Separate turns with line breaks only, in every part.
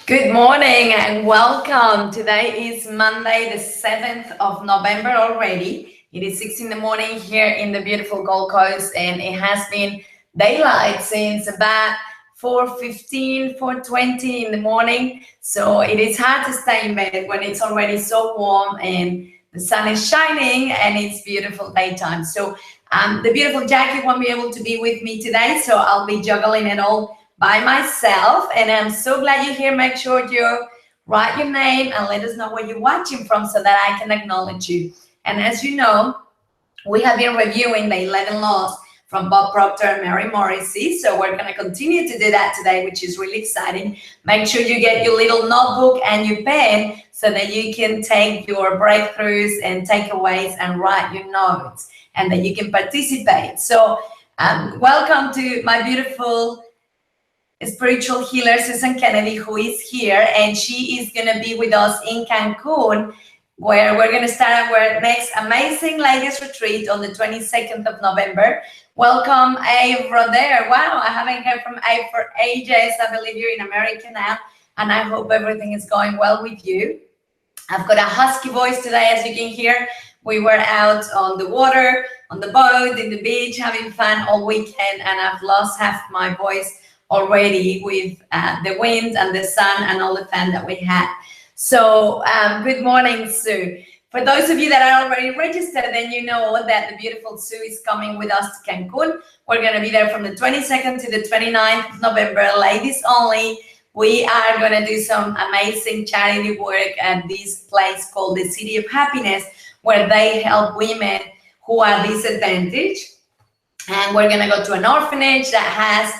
Good morning and welcome. Today is Monday, the 7th of November already. It is 6 in the morning here in the beautiful Gold Coast, and it has been daylight since about 4:15, 4:20 in the morning. So it is hard to stay in bed when it's already so warm and the sun is shining and it's beautiful daytime. So the beautiful Jackie won't be able to be with me today, so I'll be juggling it all by myself, and I'm so glad you're here. Make sure you write your name and let us know where you're watching from so that I can acknowledge you. And as you know, we have been reviewing the 11 laws from Bob Proctor and Mary Morrissey, so we're going to continue to do that today, which is really exciting. Make sure you get your little notebook and your pen so that you can take your breakthroughs and takeaways and write your notes, and that you can participate. So welcome to my beautiful spiritual healer Susan Kennedy, who is here, and she is going to be with us in Cancun, where we're going to start our next Amazing Ladies Retreat on the 22nd of November. Welcome, Abe Roder. Wow, I haven't heard from Abe for ages. I believe you're in America now, and I hope everything is going well with you. I've got a husky voice today, as you can hear. We were out on the water, on the boat, in the beach, having fun all weekend, and I've lost half my voice already with the wind and the sun and all the fun that we had. So good morning, Sue. For those of you that are already registered, then you know that the beautiful Sue is coming with us to Cancun. We're going to be there from the 22nd to the 29th of November, ladies only. We are going to do some amazing charity work at this place called the City of Happiness, where they help women who are disadvantaged. And we're going to go to an orphanage that has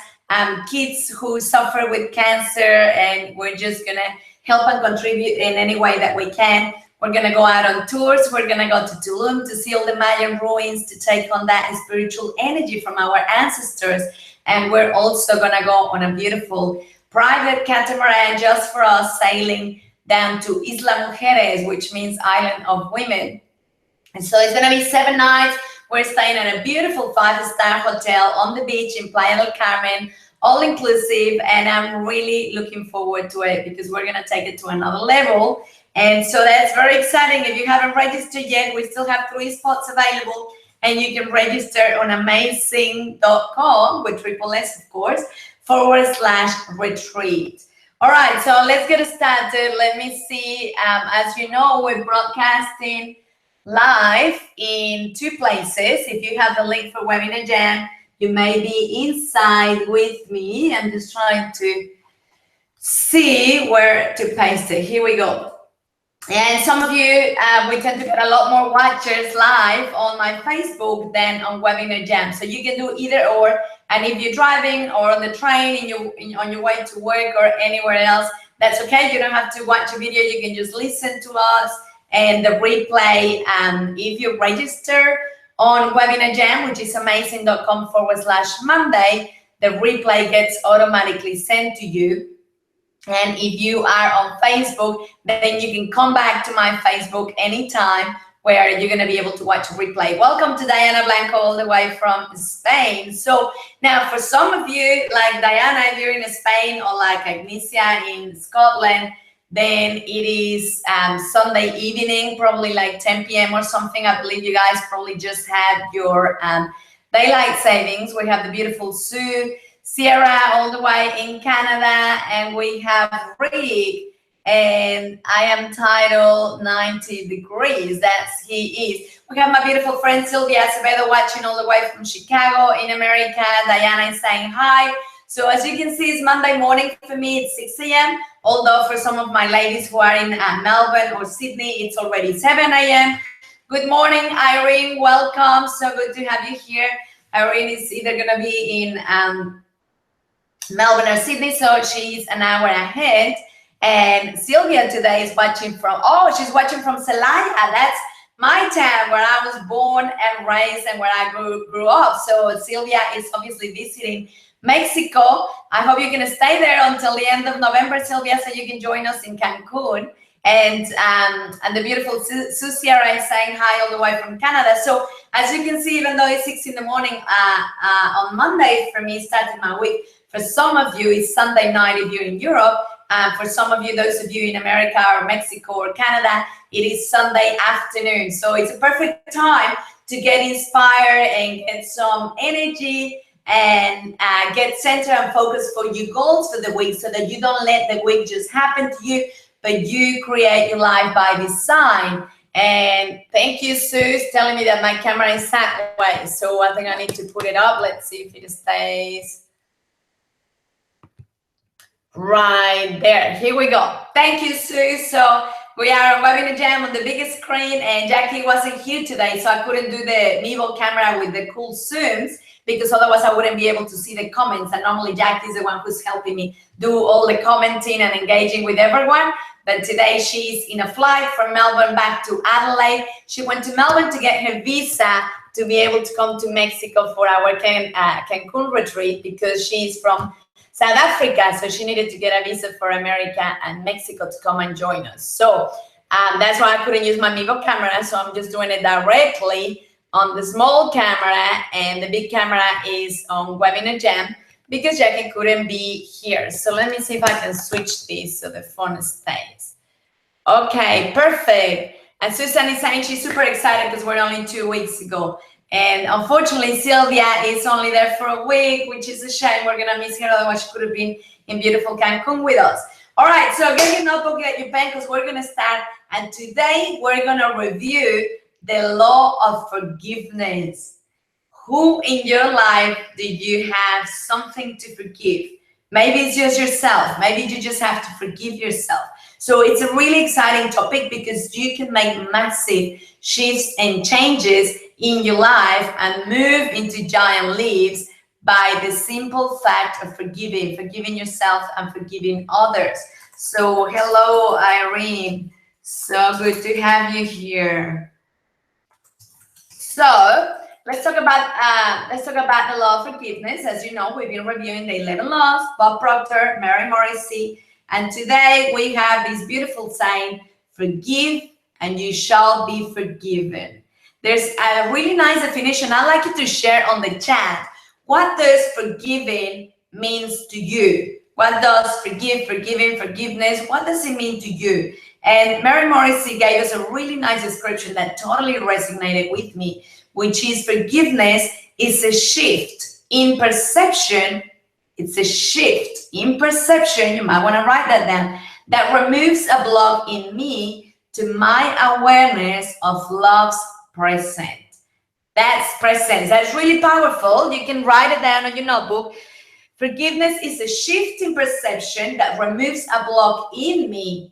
kids who suffer with cancer, and we're just gonna help and contribute in any way that we can. We're gonna go out on tours. We're gonna go to Tulum to see all the Mayan ruins, to take on that spiritual energy from our ancestors. And we're also gonna go on a beautiful private catamaran just for us, sailing down to Isla Mujeres, which means Island of Women. And so it's gonna be 7 nights. We're staying at a beautiful 5-star hotel on the beach in Playa del Carmen, all inclusive, and I'm really looking forward to it because we're gonna take it to another level. And so that's very exciting. If you haven't registered yet, we still have 3 spots available, and you can register on Amasssing.com with triple S, of course, /retreat. All right, so let's get started. Let me see. As you know, we're broadcasting live in 2 places. If you have the link for Webinar Jam, you may be inside with me. I'm just trying to see where to paste it. Here we go. And some of you, we tend to get a lot more watchers live on my Facebook than on Webinar Jam. So you can do either or. And if you're driving or on the train on your way to work or anywhere else, that's okay. You don't have to watch a video. You can just listen to us. And the replay, if you register on Webinar Jam, which is Amasssing.com /Monday, the replay gets automatically sent to you. And if you are on Facebook, then you can come back to my Facebook anytime, where you're going to be able to watch a replay. Welcome to Diana Blanco, all the way from Spain. So now for some of you, like Diana, if you're in Spain, or like Agnesia in Scotland, then it is Sunday evening, probably like 10 p.m. or something. I believe you guys probably just had your daylight savings. We have the beautiful Sue, Sierra all the way in Canada, and we have Rick, and I am titled 90 degrees. That's he is. We have my beautiful friend Sylvia Acevedo watching all the way from Chicago in America. Diana is saying hi. So as you can see, it's Monday morning for me. It's 6 a.m. Although for some of my ladies who are in Melbourne or Sydney, it's already 7 a.m. Good morning, Irene. Welcome. So good to have you here. Irene is either going to be in Melbourne or Sydney, so she's an hour ahead. And Sylvia today is watching from, she's watching from Celaya. That's my town where I was born and raised and where I grew up. So Sylvia is obviously visiting Mexico. I hope you're going to stay there until the end of November, Sylvia, so you can join us in Cancun. And the beautiful Sue Sierra is saying hi all the way from Canada. So as you can see, even though it's 6 in the morning on Monday for me, starting my week, for some of you it's Sunday night if you're in Europe, For some of you, those of you in America or Mexico or Canada, it is Sunday afternoon. So it's a perfect time to get inspired and get some energy and get centered and focused for your goals for the week, so that you don't let the week just happen to you, but you create your life by design. And thank you, Sue's telling me that my camera is that way. So I think I need to put it up. Let's see if it stays right there. Here we go. Thank you, Sue. So we are on Webinar Jam on the biggest screen, and Jackie wasn't here today, so I couldn't do the Mevo camera with the cool zooms, because otherwise I wouldn't be able to see the comments. And normally Jackie's the one who's helping me do all the commenting and engaging with everyone. But today she's in a flight from Melbourne back to Adelaide. She went to Melbourne to get her visa to be able to come to Mexico for our Cancun retreat, because she's from South Africa, so she needed to get a visa for America and Mexico to come and join us. So that's why I couldn't use my Mevo camera, so I'm just doing it directly on the small camera, and the big camera is on Webinar Jam because Jackie couldn't be here. So let me see if I can switch this so the phone stays. Okay, perfect. And Susan is saying she's super excited because we're only 2 weeks ago. And unfortunately, Sylvia is only there for a week, which is a shame. We're going to miss her. Otherwise, she could have been in beautiful Cancun with us. All right, so get your notebook, get your pen, because we're going to start. And today, we're going to review the law of forgiveness. Who in your life do you have something to forgive? Maybe it's just yourself. Maybe you just have to forgive yourself. So it's a really exciting topic, because you can make massive shifts and changes in your life and move into giant leaps by the simple fact of forgiving yourself and forgiving others. So hello, Irene. So good to have you here. So let's talk about the law of forgiveness. As you know, we've been reviewing the 11 laws, Bob Proctor, Mary Morrissey, and today we have this beautiful saying, forgive and you shall be forgiven. There's a really nice definition I'd like you to share on the chat. What does forgiving means to you? What does forgiving, forgiveness, what does it mean to you? And Mary Morrissey gave us a really nice description that totally resonated with me, which is forgiveness is a shift in perception. It's a shift in perception, you might want to write that down, that removes a block in me to my awareness of love's present. That's presence. That's really powerful. You can write it down on your notebook. Forgiveness is a shift in perception that removes a block in me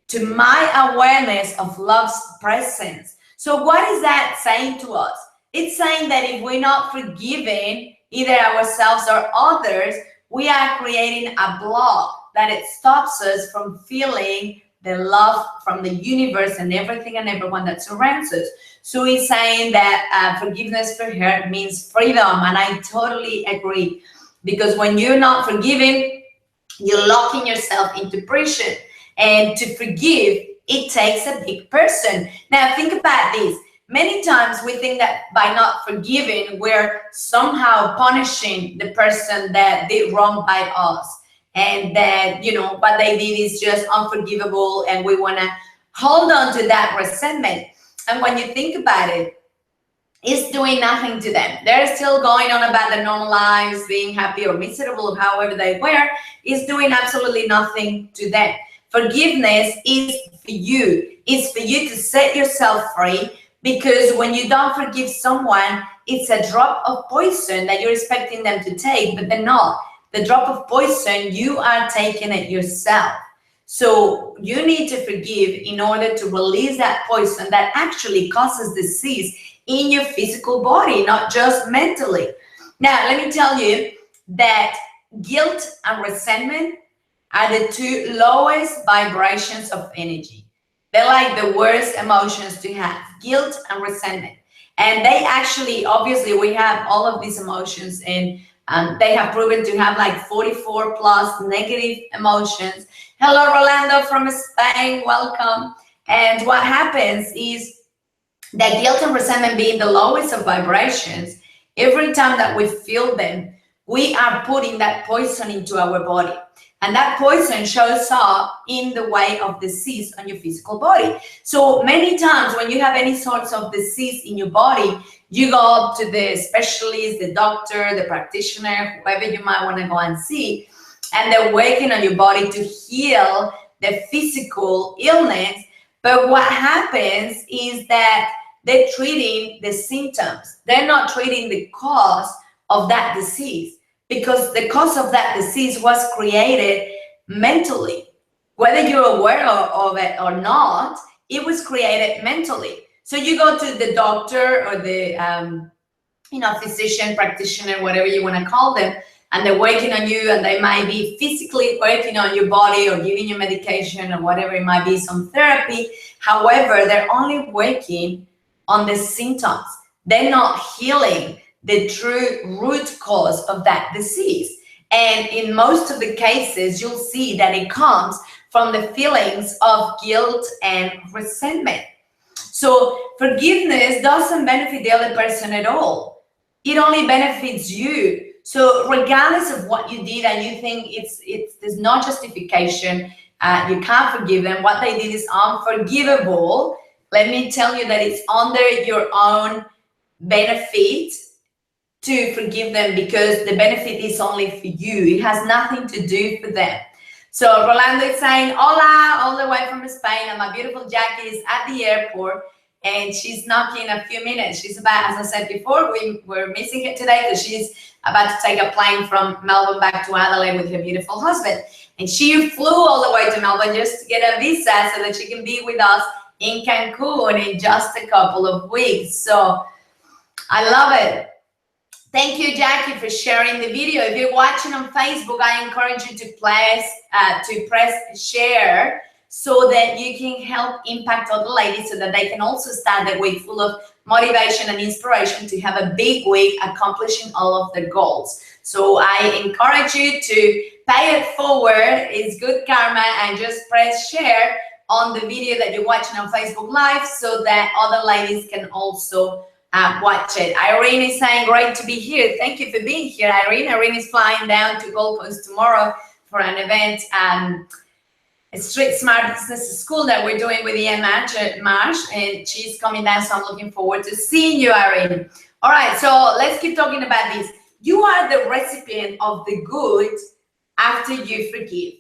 to my awareness of love's presence. So what is that saying to us? It's saying that if we're not forgiving either ourselves or others, we are creating a block that it stops us from feeling the love from the universe and everything and everyone that surrounds us. So he's saying that forgiveness for her means freedom, and I totally agree, because when you're not forgiving, you're locking yourself into prison. And to forgive, it takes a big person. Now think about this. Many times we think that by not forgiving, we're somehow punishing the person that did wrong by us, and that, you know, what they did is just unforgivable, and we want to hold on to that resentment. And when you think about it, it's doing nothing to them. They're still going on about their normal lives, being happy or miserable, however they were. It's doing absolutely nothing to them. Forgiveness is for you. It's for you to set yourself free, because when you don't forgive someone, it's a drop of poison that you're expecting them to take, but they're not. The drop of poison, you are taking it yourself. So you need to forgive in order to release that poison that actually causes disease in your physical body, not just mentally. Now, let me tell you that guilt and resentment are the two lowest vibrations of energy. They're like the worst emotions to have, guilt and resentment. And they actually, obviously, we have all of these emotions, and they have proven to have like 44 plus negative emotions. Hello, Rolando from Spain, welcome. And what happens is that guilt and resentment being the lowest of vibrations, every time that we feel them, we are putting that poison into our body. And that poison shows up in the way of disease on your physical body. So many times when you have any sorts of disease in your body, you go up to the specialist, the doctor, the practitioner, whoever you might want to go and see, and they're working on your body to heal the physical illness. But what happens is that they're treating the symptoms. They're not treating the cause of that disease, because the cause of that disease was created mentally. Whether you're aware of it or not, it was created mentally. So you go to the doctor or the physician, practitioner, whatever you want to call them, and they're working on you, and they might be physically working on your body or giving you medication or whatever it might be, some therapy. However, they're only working on the symptoms. They're not healing the true root cause of that disease. And in most of the cases, you'll see that it comes from the feelings of guilt and resentment. So forgiveness doesn't benefit the other person at all. It only benefits you. So regardless of what you did and you think there's no justification, you can't forgive them, what they did is unforgivable, let me tell you that it's under your own benefit to forgive them, because the benefit is only for you. It has nothing to do for them. So Rolando is saying, hola, all the way from Spain, and my beautiful Jackie is at the airport, and she's knocking a few minutes. She's about, as I said before, we're missing her today because she's about to take a plane from Melbourne back to Adelaide with her beautiful husband. And she flew all the way to Melbourne just to get a visa so that she can be with us in Cancun in just a couple of weeks. So I love it. Thank you, Jackie, for sharing the video. If you're watching on Facebook, I encourage you to press share so that you can help impact other ladies, so that they can also start the week full of motivation and inspiration to have a big week accomplishing all of their goals. So I encourage you to pay it forward. It's good karma, and just press share on the video that you're watching on Facebook Live so that other ladies can also watch it. Irene is saying, great to be here. Thank you for being here, Irene. Irene is flying down to Gold Coast tomorrow for an event, a Street Smart Business School that we're doing with Ian Marsh, and she's coming down, so I'm looking forward to seeing you, Irene. All right, so let's keep talking about this. You are the recipient of the good after you forgive.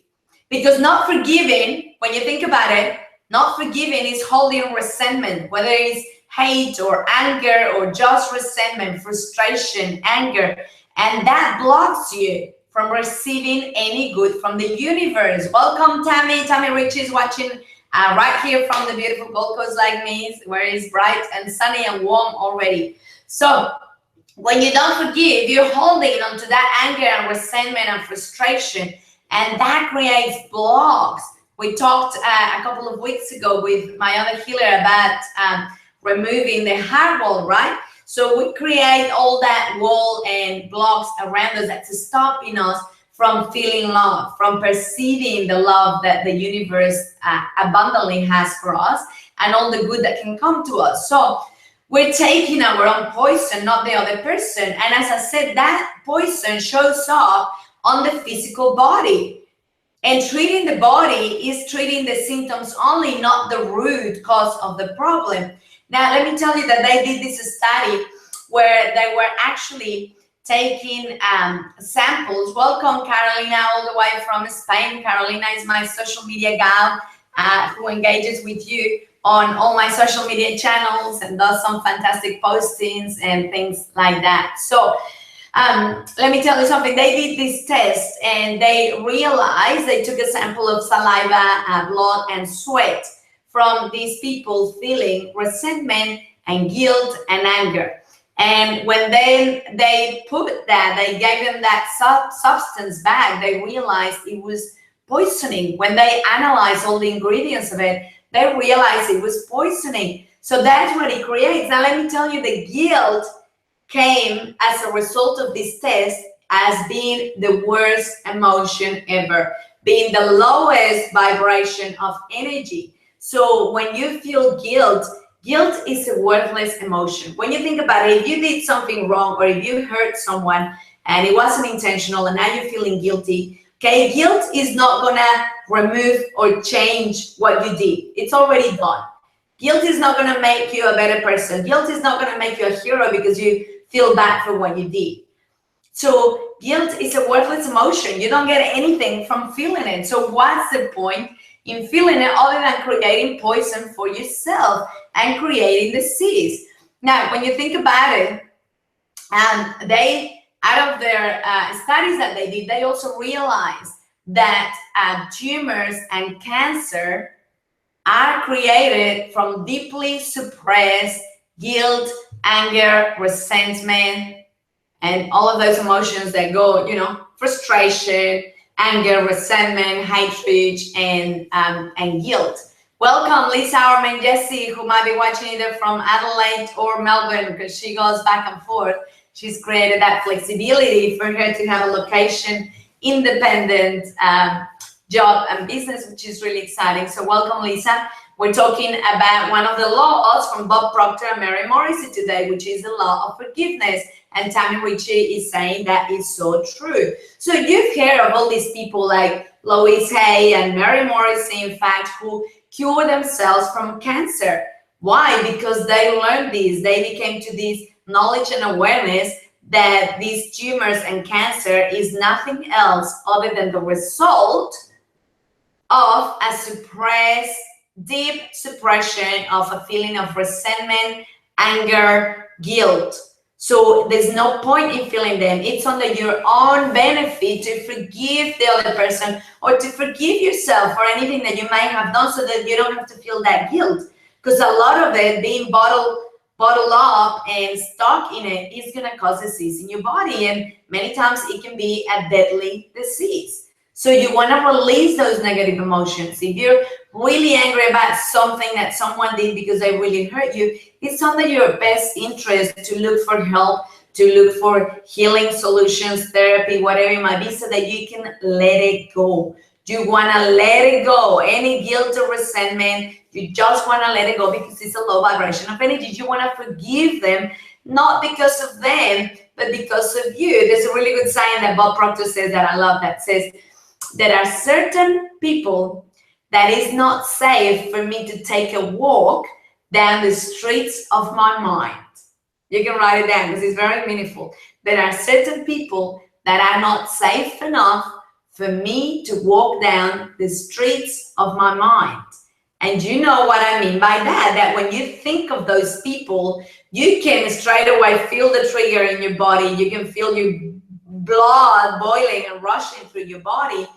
Because not forgiving, when you think about it, not forgiving is holding resentment, whether it's hate or anger or just resentment, frustration, anger, and that blocks you from receiving any good from the universe. Welcome, Tammy. Tammy Rich is watching right here from the beautiful Gold Coast like me, where it's bright and sunny and warm already. So when you don't forgive, you're holding onto that anger and resentment and frustration, and that creates blocks. We talked a couple of weeks ago with my other healer about removing the heart wall, right? So we create all that wall and blocks around us that's stopping us from feeling love, from perceiving the love that the universe abundantly has for us and all the good that can come to us. So we're taking our own poison, not the other person. And as I said, that poison shows up on the physical body. And treating the body is treating the symptoms only, not the root cause of the problem. Now, let me tell you that they did this study where they were actually taking samples. Welcome, Carolina, all the way from Spain. Carolina is my social media gal who engages with you on all my social media channels and does some fantastic postings and things like that. So let me tell you something. They did this test and they realized, they took a sample of saliva, blood, and sweat from these people feeling resentment and guilt and anger. And when they put that, they gave them that substance back, they realized it was poisoning. When they analyzed all the ingredients of it, they realized it was poisoning. So that's what it creates. Now, let me tell you, the guilt came as a result of this test as being the worst emotion ever, being the lowest vibration of energy. So when you feel guilt, guilt is a worthless emotion. When you think about it, if you did something wrong or if you hurt someone and it wasn't intentional and now you're feeling guilty, Okay, guilt is not gonna remove or change what you did. It's already done. Guilt is not gonna make you a better person. Guilt is not gonna make you a hero because you feel bad for what you did. So guilt is a worthless emotion. You don't get anything from feeling it. So what's the point in feeling it other than creating poison for yourself and creating disease? Now, when you think about it, they, out of their studies that they did, they also realized that tumors and cancer are created from deeply suppressed guilt, anger, resentment, and all of those emotions that go, frustration, anger, resentment, hatred, and guilt. Welcome, Lisa Orman Jesse, who might be watching either from Adelaide or Melbourne, because she goes back and forth. She's created that flexibility for her to have a location independent job and business, which is really exciting. So welcome, Lisa. We're talking about one of the laws from Bob Proctor and Mary Morrissey today, which is the law of forgiveness. And Tammy Ritchie is saying that is so true. So you've heard of all these people like Louise Hay and Mary Morrissey, in fact, who cure themselves from cancer. Why? Because they learned this. They became to this knowledge and awareness that these tumors and cancer is nothing else other than the result of a suppressed, deep suppression of a feeling of resentment, anger, guilt. So there's no point in feeling them. It's under your own benefit to forgive the other person or to forgive yourself for anything that you might have done so that you don't have to feel that guilt. Because a lot of it being bottled up and stuck in it is going to cause disease in your body. And many times it can be a deadly disease. So you want to release those negative emotions. If you're really angry about something that someone did because they really hurt you, it's under your best interest to look for help, to look for healing solutions, therapy, whatever it might be, so that you can let it go. You want to let it go. Any guilt or resentment, you just want to let it go because it's a low vibration of energy. You want to forgive them, not because of them, but because of you. There's a really good saying that Bob Proctor says that I love, that says, there are certain people that is not safe for me to take a walk down the streets of my mind. You can write it down because it's very meaningful. There are certain people that are not safe enough for me to walk down the streets of my mind. And you know what I mean by that, that when you think of those people, you can straight away feel the trigger in your body. You can feel your blood boiling and rushing through your body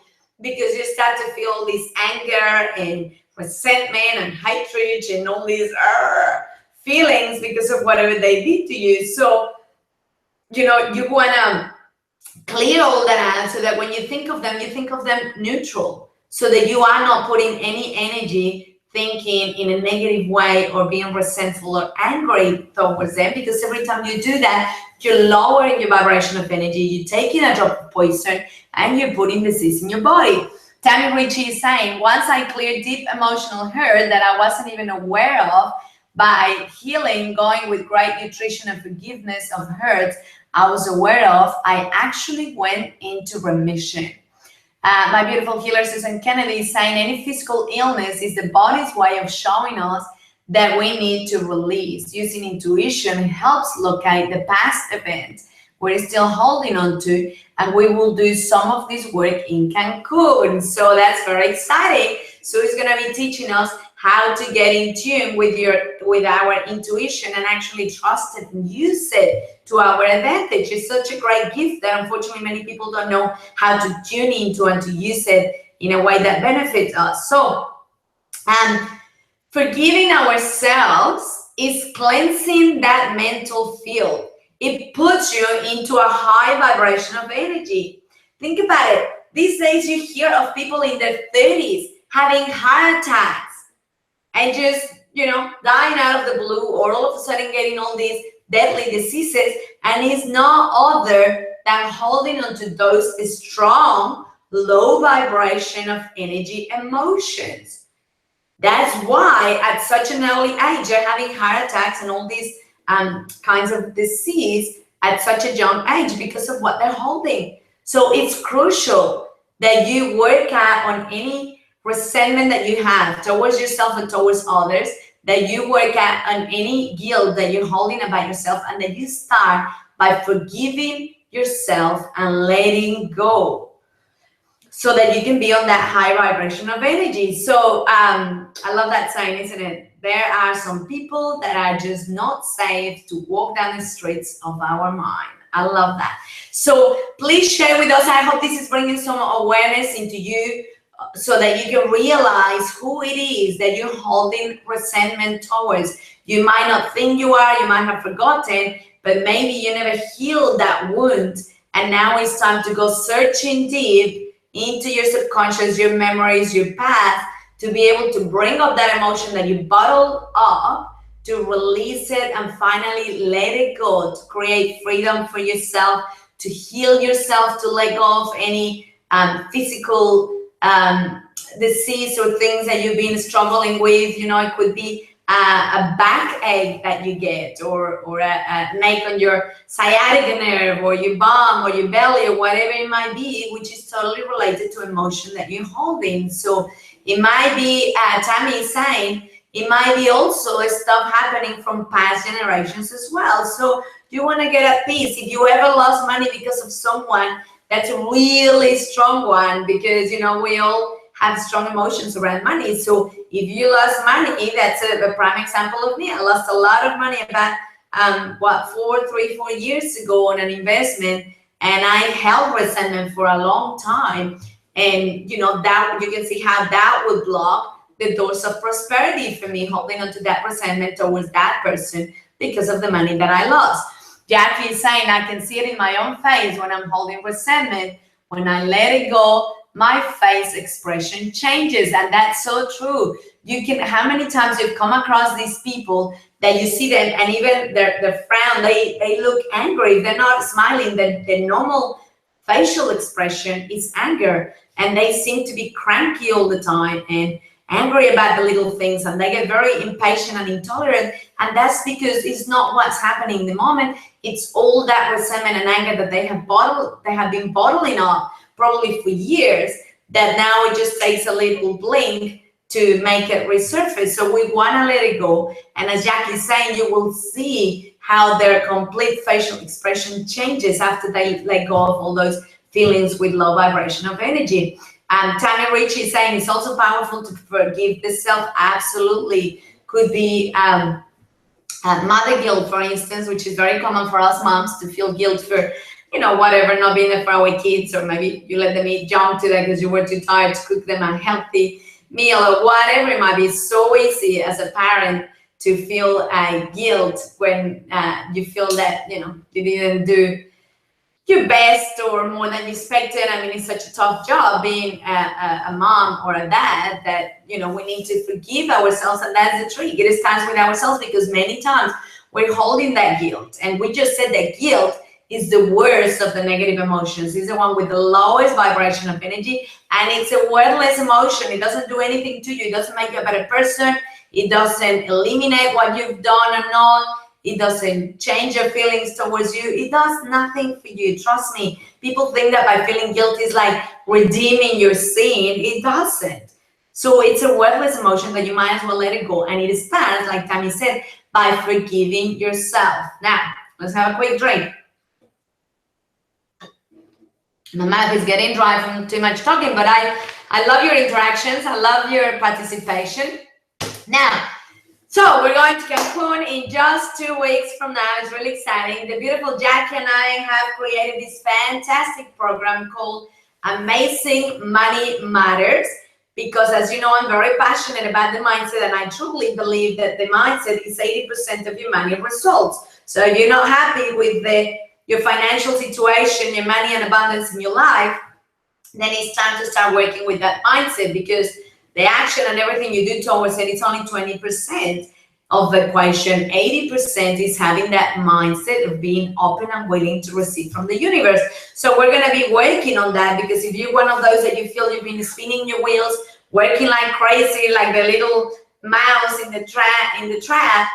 because you start to feel this anger and resentment and hatred and all these feelings because of whatever they did to you. So, you want to clear all that out so that when you think of them neutral, so that you are not putting any energy thinking in a negative way or being resentful or angry towards them, because every time you do that, you're lowering your vibration of energy, you're taking a drop of poison, and you're putting disease in your body. Tammy Ritchie is saying, once I cleared deep emotional hurt that I wasn't even aware of, by healing, going with great nutrition and forgiveness of hurts I was aware of, I actually went into remission. My beautiful healer Susan Kennedy is saying, any physical illness is the body's way of showing us that we need to release. Using intuition helps locate the past events we're still holding on to, and we will do some of this work in Cancun. So that's very exciting. So he's going to be teaching us how to get in tune with our intuition and actually trust it and use it to our advantage. It's such a great gift that unfortunately many people don't know how to tune into and to use it in a way that benefits us. So forgiving ourselves is cleansing that mental field. It puts you into a high vibration of energy. Think about it. These days you hear of people in their 30s having heart attacks and just, dying out of the blue, or all of a sudden getting all these deadly diseases. And it's no other than holding on to those strong, low vibration of energy emotions. That's why at such an early age, you're having heart attacks and all these kinds of disease at such a young age because of what they're holding. So it's crucial that you work at on any resentment that you have towards yourself and towards others, that you work at on any guilt that you're holding about yourself, and that you start by forgiving yourself and letting go, so that you can be on that high vibration of energy. So I love that saying, isn't it? There are some people that are just not safe to walk down the streets of our mind. I love that. So please share with us. I hope this is bringing some awareness into you, so that you can realize who it is that you're holding resentment towards. You might not think you are, you might have forgotten, but maybe you never healed that wound. And now it's time to go searching deep into your subconscious, your memories, your past, to be able to bring up that emotion that you bottled up, to release it and finally let it go, to create freedom for yourself, to heal yourself, to let go of any physical disease or things that you've been struggling with. You know, it could be a backache that you get, or an ache on your sciatica nerve, or your bum, or your belly, or whatever it might be, which is totally related to emotion that you're holding. So it might be, Tammy is saying, it might be also stuff happening from past generations as well. So you want to get at peace. If you ever lost money because of someone, that's a really strong one, because, you know, we all have strong emotions around money. So if you lost money, that's a prime example of me. I lost a lot of money about 4 years ago on an investment, and I held resentment for a long time. And you know, that you can see how that would block the doors of prosperity for me, holding on to that resentment towards that person because of the money that I lost. Jackie is saying, I can see it in my own face when I'm holding resentment. When I let it go, my face expression changes. And that's so true. You can, how many times you've come across these people that you see them, and even their frown, they look angry. They're not smiling. The normal facial expression is anger. And they seem to be cranky all the time and angry about the little things, and they get very impatient and intolerant. And that's because it's not what's happening in the moment. It's all that resentment and anger that they have been bottling up probably for years, that now it just takes a little blink to make it resurface. So we want to let it go. And as Jackie's saying, you will see how their complete facial expression changes after they let go of all those feelings with low vibration of energy. Tanya Ricci is saying it's also powerful to forgive the self. Absolutely. Could be mother guilt, for instance, which is very common for us moms to feel guilt for, you know, whatever, not being there for our kids, or maybe you let them eat junk today because you were too tired to cook them a healthy meal, or whatever it might be. It's so easy as a parent to feel guilt when you feel that, you know, you didn't do your best or more than you expected. I mean, it's such a tough job being a mom or a dad, that, you know, we need to forgive ourselves. And that's the trick. It is times with ourselves, because many times we're holding that guilt. And we just said that guilt is the worst of the negative emotions. It's the one with the lowest vibration of energy. And it's a worthless emotion. It doesn't do anything to you. It doesn't make you a better person. It doesn't eliminate what you've done or not. It doesn't change your feelings towards you. It does nothing for you. Trust me. People think that by feeling guilty is like redeeming your sin. It doesn't. So it's a worthless emotion that you might as well let it go. And it starts, like Tammy said, by forgiving yourself. Now, let's have a quick drink. My mouth is getting dry from too much talking, but I love your interactions. I love your participation. Now, so we're going to Cancun in just 2 weeks from now. It's really exciting. The beautiful Jackie and I have created this fantastic program called Amasssing Money Matters, because, as you know, I'm very passionate about the mindset, and I truly believe that the mindset is 80% of your money results. So if you're not happy with your financial situation, your money and abundance in your life, then it's time to start working with that mindset, because the action and everything you do towards it, it's only 20% of the equation. 80% is having that mindset of being open and willing to receive from the universe. So we're going to be working on that, because if you're one of those that you feel you've been spinning your wheels, working like crazy, like the little mouse in the trap,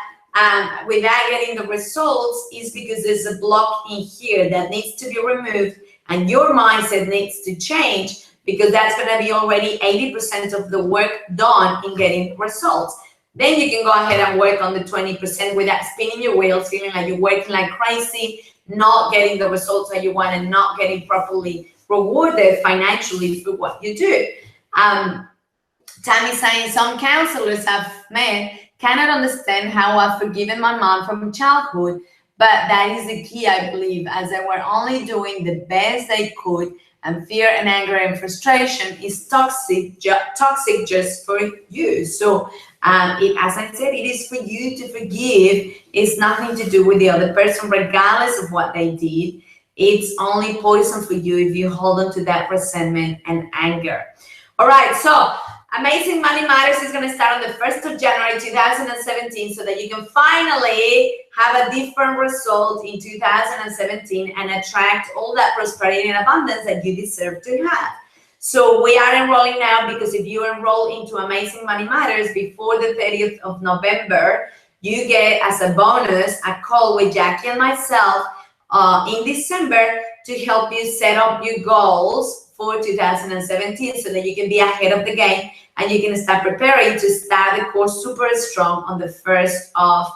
without getting the results, is because there's a block in here that needs to be removed, and your mindset needs to change because that's going to be already 80% of the work done in getting results. Then you can go ahead and work on the 20% without spinning your wheels, feeling like you're working like crazy, not getting the results that you want and not getting properly rewarded financially for what you do. Tammy's saying some counselors I've met cannot understand how I've forgiven my mom from childhood, but that is the key, I believe, as they were only doing the best they could, and fear and anger and frustration is toxic just for you. So as I said, it is for you to forgive. It's nothing to do with the other person, regardless of what they did. It's only poison for you if you hold on to that resentment and anger. All right, so Amazing Money Matters is going to start on the 1st of January 2017 so that you can finally have a different result in 2017 and attract all that prosperity and abundance that you deserve to have. So we are enrolling now, because if you enroll into Amazing Money Matters before the 30th of November, you get as a bonus a call with Jackie and myself in December to help you set up your goals for 2017 so that you can be ahead of the game and you can start preparing to start the course super strong on the 1st of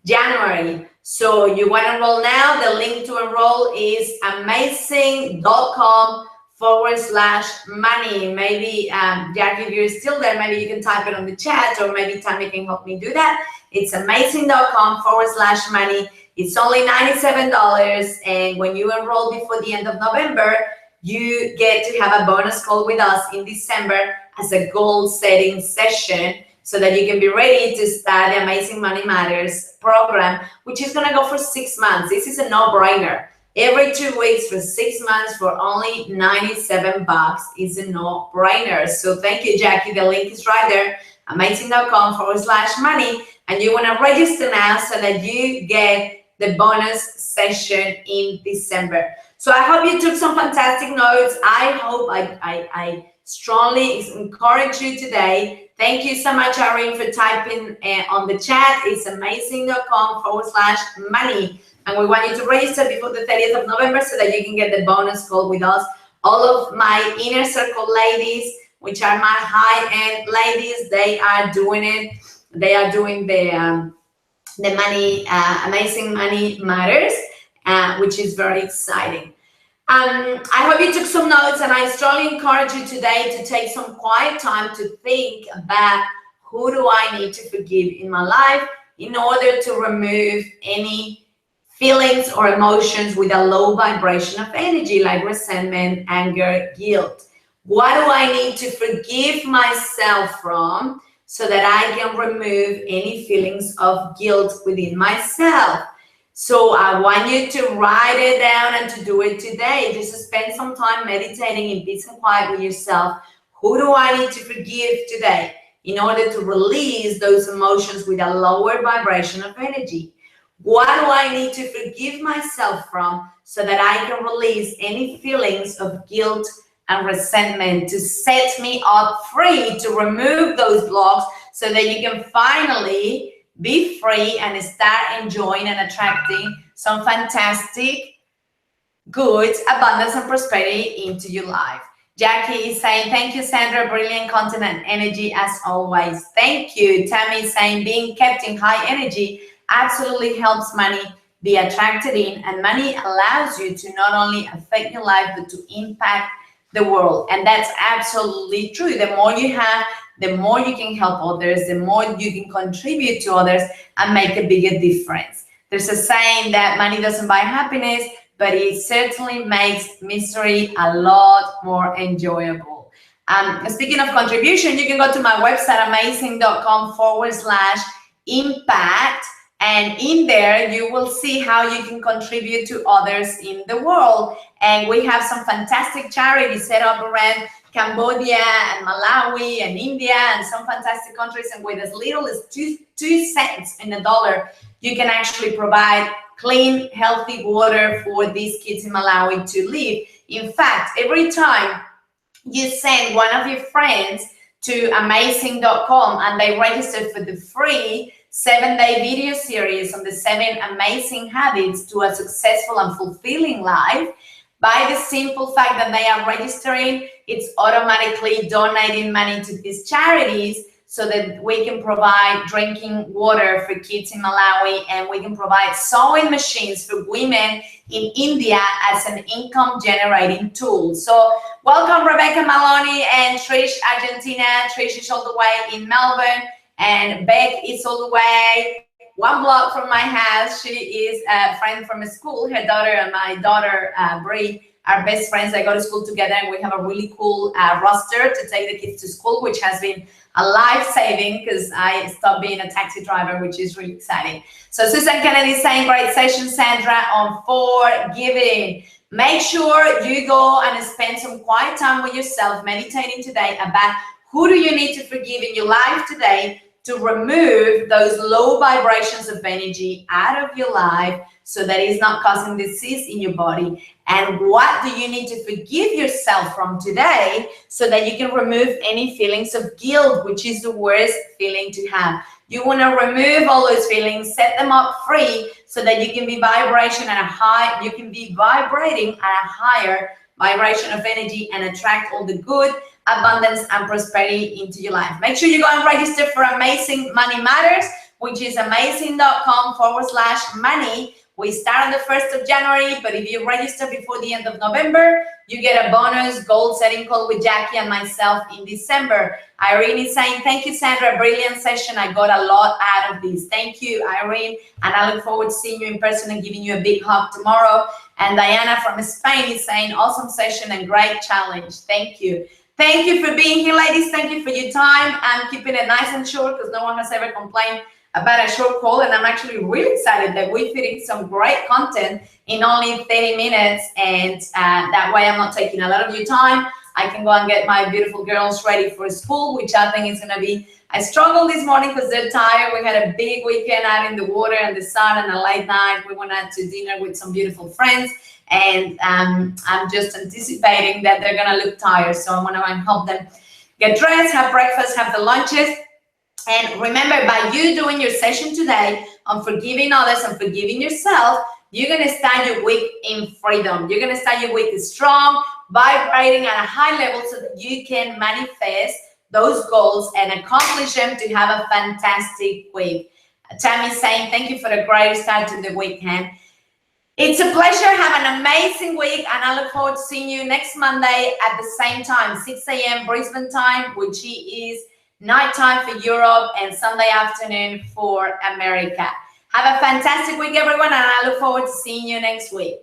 January. So you want to enroll now. The link to enroll is amassing.com/money. Maybe Jackie, if you're still there, maybe you can type it on the chat, or maybe Tammy can help me do that. It's amassing.com/money. It's only $97, and when you enroll before the end of November, you get to have a bonus call with us in December as a goal setting session so that you can be ready to start the Amazing Money Matters program, which is going to go for 6 months. This is a no-brainer. Every 2 weeks for 6 months for only $97 is a no-brainer. So thank you, Jackie. The link is right there, amassing.com/money. And you want to register now so that you get the bonus session in December. So I hope you took some fantastic notes. I hope I strongly encourage you today. Thank you so much, Irene, for typing on the chat. It's amassing.com/money. And we want you to register before the 30th of November so that you can get the bonus call with us. All of my inner circle ladies, which are my high-end ladies, they are doing it. They are doing the money, Amazing Money Matters, which is very exciting. I hope you took some notes, and I strongly encourage you today to take some quiet time to think about who do I need to forgive in my life in order to remove any feelings or emotions with a low vibration of energy like resentment, anger, guilt. What do I need to forgive myself from so that I can remove any feelings of guilt within myself? So I want you to write it down and to do it today. Just spend some time meditating in peace and quiet with yourself. Who do I need to forgive today in order to release those emotions with a lower vibration of energy? What do I need to forgive myself from so that I can release any feelings of guilt and resentment to set me up free, to remove those blocks so that you can finally be free and start enjoying and attracting some fantastic, good abundance and prosperity into your life. Jackie is saying, thank you, Sandra, brilliant content and energy as always. Thank you. Tammy is saying, being kept in high energy absolutely helps money be attracted in, and money allows you to not only affect your life, but to impact the world. And that's absolutely true. The more you have, the more you can help others, the more you can contribute to others and make a bigger difference. There's a saying that money doesn't buy happiness, but it certainly makes misery a lot more enjoyable. Speaking of contribution, you can go to my website, amassing.com/impact. And in there, you will see how you can contribute to others in the world. And we have some fantastic charities set up around Cambodia and Malawi and India and some fantastic countries. And with as little as 2 cents in the dollar, you can actually provide clean, healthy water for these kids in Malawi to live. In fact, every time you send one of your friends to amassing.com and they register for the free 7-day video series on the 7 amazing habits to a successful and fulfilling life, By the simple fact that they are registering, it's automatically donating money to these charities so that we can provide drinking water for kids in Malawi, and we can provide sewing machines for women in India as an income generating tool. So welcome Rebecca Maloney and Trish Argentina. Trish is all the way in Melbourne, and Beck is all the way 1 block from my house. She is a friend from school. Her daughter and my daughter, Brie, are best friends. They go to school together, and we have a really cool roster to take the kids to school, which has been a life-saving because I stopped being a taxi driver, which is really exciting. So Susan Kennedy is saying, great session, Sandra, on forgiving. Make sure you go and spend some quiet time with yourself, meditating today about who do you need to forgive in your life today to remove those low vibrations of energy out of your life so that it's not causing disease in your body. And what do you need to forgive yourself from today so that you can remove any feelings of guilt, which is the worst feeling to have. You want to remove all those feelings, set them up free so that you can be vibrating at a high, you can be vibrating at a higher vibration of energy and attract all the good, abundance, and prosperity into your life. Make sure you go and register for Amazing Money Matters, which is amazing.com/money. We start on the 1st of January, but if you register before the end of November, you get a bonus goal setting call with Jackie and myself in December. Irene is saying, thank you, Sandra, brilliant session. I got a lot out of this. Thank you, Irene, and I look forward to seeing you in person and giving you a big hug tomorrow. And Diana from Spain is saying, awesome session and great challenge. Thank you. Thank you for being here, ladies. Thank you for your time. I'm keeping it nice and short because no one has ever complained about a short call, and I'm actually really excited that we're fitting some great content in only 30 minutes, and that way I'm not taking a lot of your time. I can go and get my beautiful girls ready for school, which I think is going to be a struggle this morning because they're tired. We had a big weekend out in the water and the sun and a late night. We went out to dinner with some beautiful friends, and I'm just anticipating that they're going to look tired, so I want to help them get dressed, have breakfast, have the lunches. And remember, by you doing your session today on forgiving others and forgiving yourself, you're going to start your week in freedom. You're going to start your week strong, vibrating at a high level so that you can manifest those goals and accomplish them to have a fantastic week. Tammy's saying, thank you for the great start to the weekend. It's a pleasure. Have an amazing week, and I look forward to seeing you next Monday at the same time, 6 a.m. Brisbane time, which is nighttime for Europe, and Sunday afternoon for America. Have a fantastic week, everyone, and I look forward to seeing you next week.